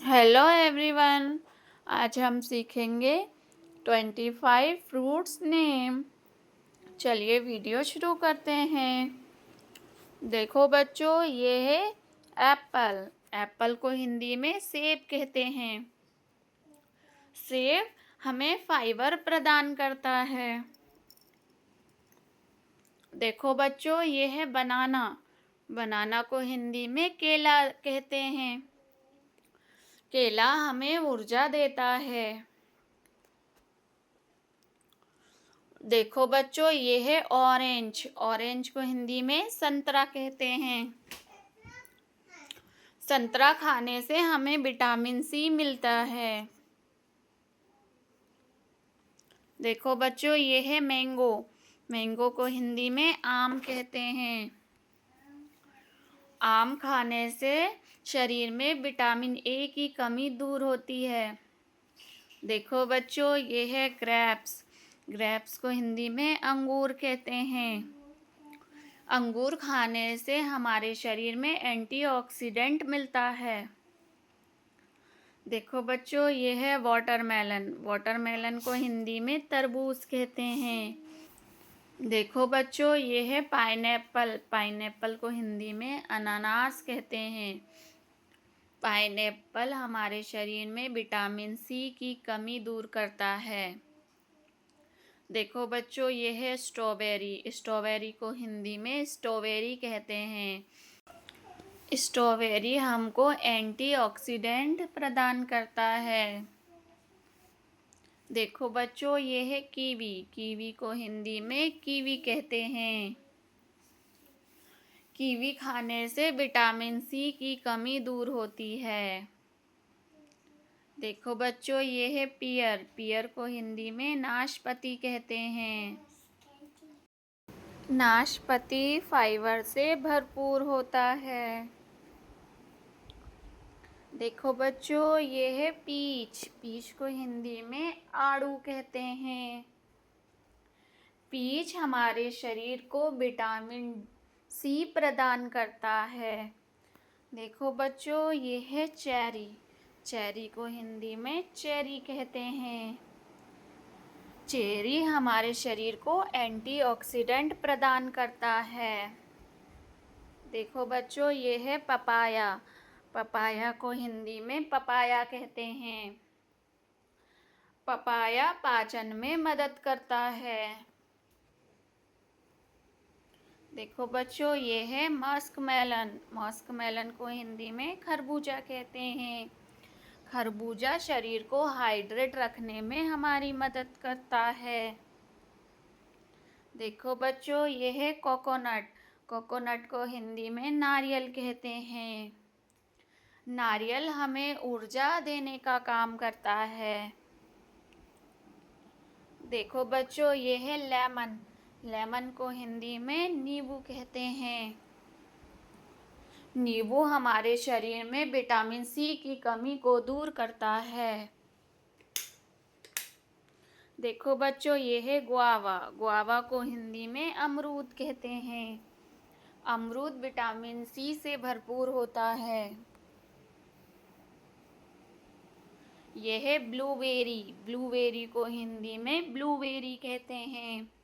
Hello everyone. आज हम सीखेंगे 25 फ्रूट्स नेम। चलिए वीडियो शुरू करते हैं। देखो बच्चों, ये है एप्पल। एप्पल को हिंदी में सेब कहते हैं। सेब हमें फाइबर प्रदान करता है। देखो बच्चों, ये है बनाना। बनाना को हिंदी में केला कहते हैं। केला हमें ऊर्जा देता है। देखो बच्चों, ये है ऑरेंज। ऑरेंज को हिंदी में संतरा कहते हैं। संतरा खाने से हमें विटामिन सी मिलता है। देखो बच्चों, ये है मैंगो। मैंगो को हिंदी में आम कहते हैं। आम खाने से शरीर में विटामिन ए की कमी दूर होती है। देखो बच्चों, ये है ग्रेप्स। ग्रेप्स को हिंदी में अंगूर कहते हैं। अंगूर खाने से हमारे शरीर में एंटीऑक्सीडेंट मिलता है। देखो बच्चों, ये है वाटरमेलन। वाटरमेलन को हिंदी में तरबूज कहते हैं। देखो बच्चों, ये है पाइनएप्पल। पाइनएप्पल को हिंदी में अनानास कहते हैं। पाइनएप्पल हमारे शरीर में विटामिन सी की कमी दूर करता है। देखो बच्चों, ये है स्ट्रॉबेरी। स्ट्रॉबेरी को हिंदी में स्ट्रॉबेरी कहते हैं। स्ट्रॉबेरी हमको एंटीऑक्सीडेंट प्रदान करता है। देखो बच्चों, ये है कीवी। कीवी को हिंदी में कीवी कहते हैं। कीवी खाने से विटामिन सी की कमी दूर होती है। देखो बच्चों, ये है पियर। पियर को हिंदी में नाशपाती कहते हैं। नाशपाती फाइबर से भरपूर होता है। देखो बच्चों, ये है पीच। पीच को हिंदी में आड़ू कहते हैं। पीच हमारे शरीर को विटामिन सी प्रदान करता है। देखो बच्चों, ये है चेरी। चेरी को हिंदी में चेरी कहते हैं। चेरी हमारे शरीर को एंटीऑक्सीडेंट प्रदान करता है। देखो बच्चों, ये है पपाया। पपाया को हिंदी में पपाया कहते हैं। पपाया पाचन में मदद करता है। देखो बच्चों, ये है मस्क मेलन। मस्क मेलन को हिंदी में खरबूजा कहते हैं। खरबूजा शरीर को हाइड्रेट रखने में हमारी मदद करता है। देखो बच्चों, ये है कोकोनट। कोकोनट को हिंदी में नारियल कहते हैं। नारियल हमें ऊर्जा देने का काम करता है। देखो बच्चों, ये है लेमन। लेमन को हिंदी में नींबू कहते हैं। नींबू हमारे शरीर में विटामिन सी की कमी को दूर करता है। देखो बच्चों, ये है गुआवा। गुआवा को हिंदी में अमरूद कहते हैं। अमरूद विटामिन सी से भरपूर होता है। ये है ब्लूबेरी। ब्लूबेरी को हिंदी में ब्लूबेरी कहते हैं।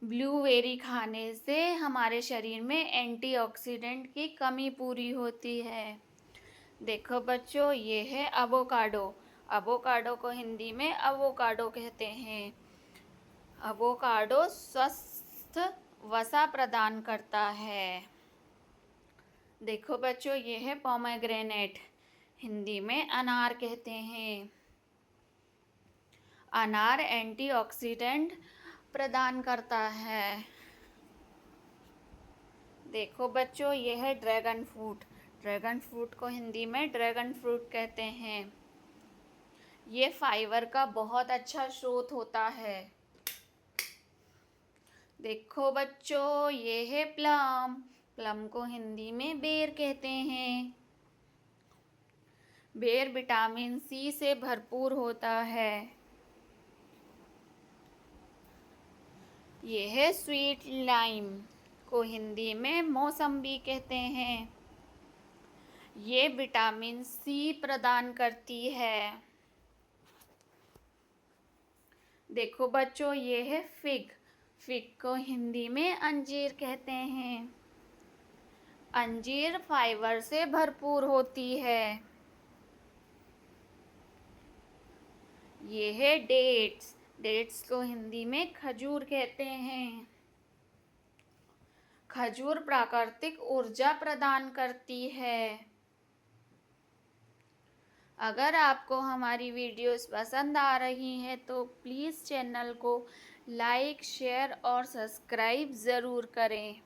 ब्लूबेरी खाने से हमारे शरीर में एंटीऑक्सीडेंट की कमी पूरी होती है। देखो बच्चों, ये है अवोकाडो। अवोकाडो को हिंदी में अवोकाडो कहते हैं। अवोकाडो स्वस्थ वसा प्रदान करता है। देखो बच्चों, ये है पोमेग्रेनेट। हिंदी में अनार कहते हैं। अनार एंटीऑक्सीडेंट प्रदान करता है। देखो बच्चों, ये है ड्रैगन फ्रूट। ड्रैगन फ्रूट को हिंदी में ड्रैगन फ्रूट कहते हैं। ये फाइबर का बहुत अच्छा स्रोत होता है। देखो बच्चों, ये है प्लम। प्लम को हिंदी में बेर कहते हैं। बेर विटामिन सी से भरपूर होता है। ये है स्वीट लाइम, को हिंदी में मौसम्बी कहते हैं। ये विटामिन सी प्रदान करती है। देखो बच्चों, ये है फिग। फिग को हिंदी में अंजीर कहते हैं। अंजीर फाइबर से भरपूर होती है। ये है डेट्स। डेट्स को हिंदी में खजूर कहते हैं। खजूर प्राकृतिक ऊर्जा प्रदान करती है। अगर आपको हमारी वीडियोस पसंद आ रही हैं तो प्लीज़ चैनल को लाइक, शेयर और सब्सक्राइब ज़रूर करें।